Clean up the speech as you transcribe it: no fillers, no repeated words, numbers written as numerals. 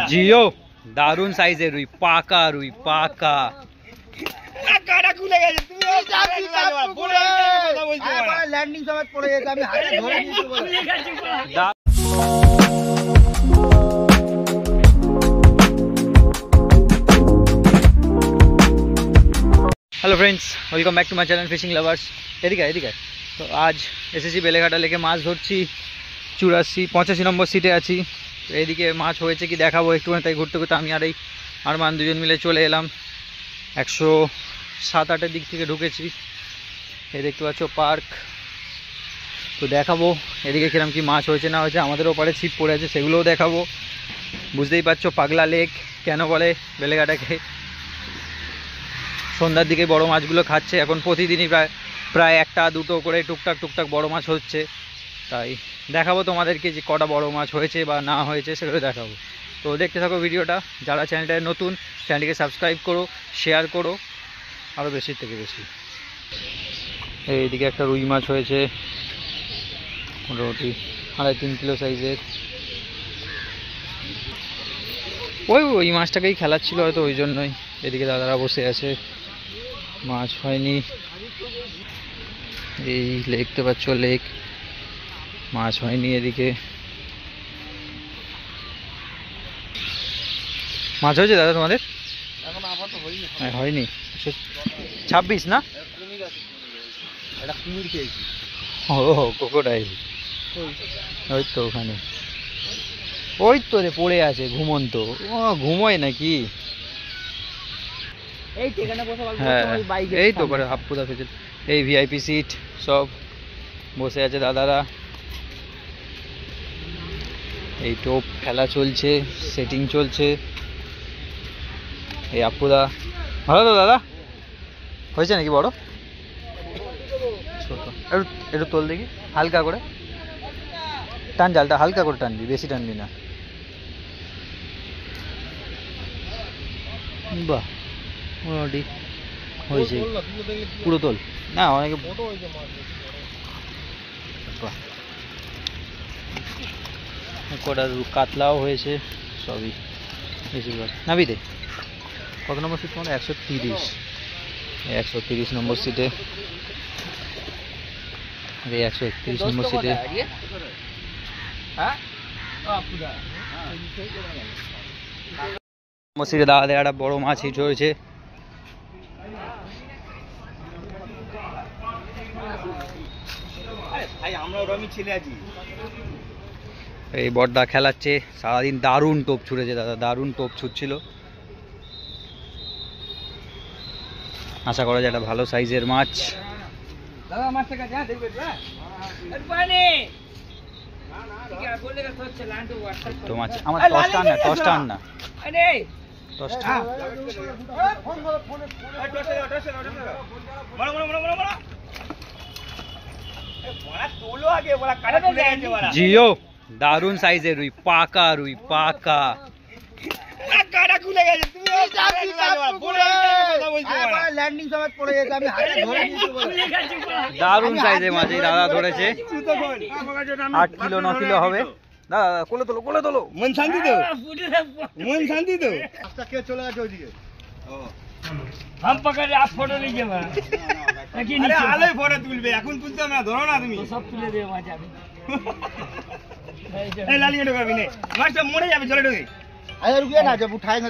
जियो दारुण साइज है रुई पाका लैंडिंग समय पड़े যেত আমি হাতে ধরে নিতে বলে hello friends welcome back to my channel fishing lovers एदिके तो आज एसेছি বেলেঘাটা লেকে মাছ ধরছি 85 নম্বর সিটে আছি তো এদিকে মাছ হয়েছে কি দেখাবো একটুখানি তাই ঘুরতে ঘুরতে আমি আর এই আরমান দুজন মিলে চলে এলাম 107-8 দিক থেকে ঢুকেছি এই দেখতে পাচ্ছ পার্ক তো দেখাবো এদিকে কিরকম কি মাছ হয়েছে না হয়েছে আমাদের ওপারে ছিপ পড়ে আছে সেগুলোও দেখাবো বুঝতেই পারছো পাগলা লেক কেন বলে বেলেঘাটাকে সন্ধ্যার দিকে বড় মাছগুলো খাচ্ছে এখন প্রতিদিনই প্রায় একটা দুটো করে টুকটাক বড় মাছ হচ্ছে তাই দেখাবো তোমাদেরকে যে কটা বড় মাছ হয়েছে বা না হয়েছে সেগুলো দেখাবো তো দেখতে থাকো ভিডিওটা যারা চ্যানেলটা নতুন চ্যানেলটিকে সাবস্ক্রাইব করো শেয়ার করো আরও বেশি থেকে বেশি এইদিকে একটা রুই মাছ হয়েছে মোটামুটি 3.5 কিলো সাইজের ওই মাছটাকেই খেলাচ্ছিল হয়তো ওই জন্যই এদিকে দাদারা বসে আছে মাছ হয়নি এই দেখতে পাচ্ছ লেক মাছ হয়নি এদিকে মাছ হয়েছে দাদা তোমাদের এখন আপাতত হয়নি 26 না এটা কুমির খেয়েছি ও ক্রোকোডাইল ওই তো ওখানে ওই তো রে পড়ে আছে ঘুমন্ত ও ঘুমোয় নাকি এই ঠিকানা বসে বাইকে এই তো করে হাফপুদা ফেজে এই ভিআইপি সিট সব বসে আছে দাদারা এই টোপ খেলা চলছে সেটিং চলছে এই আপুদা ভালো তো দাদা হয়েছে নাকি বড় ছোট একটু তোল দেখি হালকা করে টান জালটা হালকা করে টানবি বেশি টানবি না বাহ মোটামুটি হয়েছে পুরো তোল না অনেকে কটা কাতলাও হয়েছে সবই বেশিরভাগ নাবি দে কত নম্বর সিট তোমার 130 নম্বর সিটে 131 নম্বর সিটে মসজিদে দাদা একটা বড় মাছ হিট হয়েছে এই বড়দা খেলাচ্ছে সারাদিন দারুণ টোপ ছুড়েছে দাদা দারুণ টোপ ছুটছিল আশা করা যায় একটা ভালো সাইজের মাছ তো মাছ আমার টসটা আন না जियो दारुण साइज है रुई पाका लैंडिंग समय पड़े যেত আমি হাতে ধরে নিতে বলে দারুণ সাইজের মাছ এই দাদা ধরেছে 8 কিলো 9 কিলো হবে দাদা কোলে তোলো মন শান্তি তো রাস্তা কে চলে গেছে ওইদিকে हम पकड़े आप फोटो लीजिए मैं अरे आले फोटो तुलबे এখন তুলতে আমরা ধরো না তুমি সব তুলে দে মাছ আমি এই লালিয়ে ঢোকাবি নে মাছটা মরে যাবে চলে ঢোকে আরে রুকিয়ে না जब उठाएंगे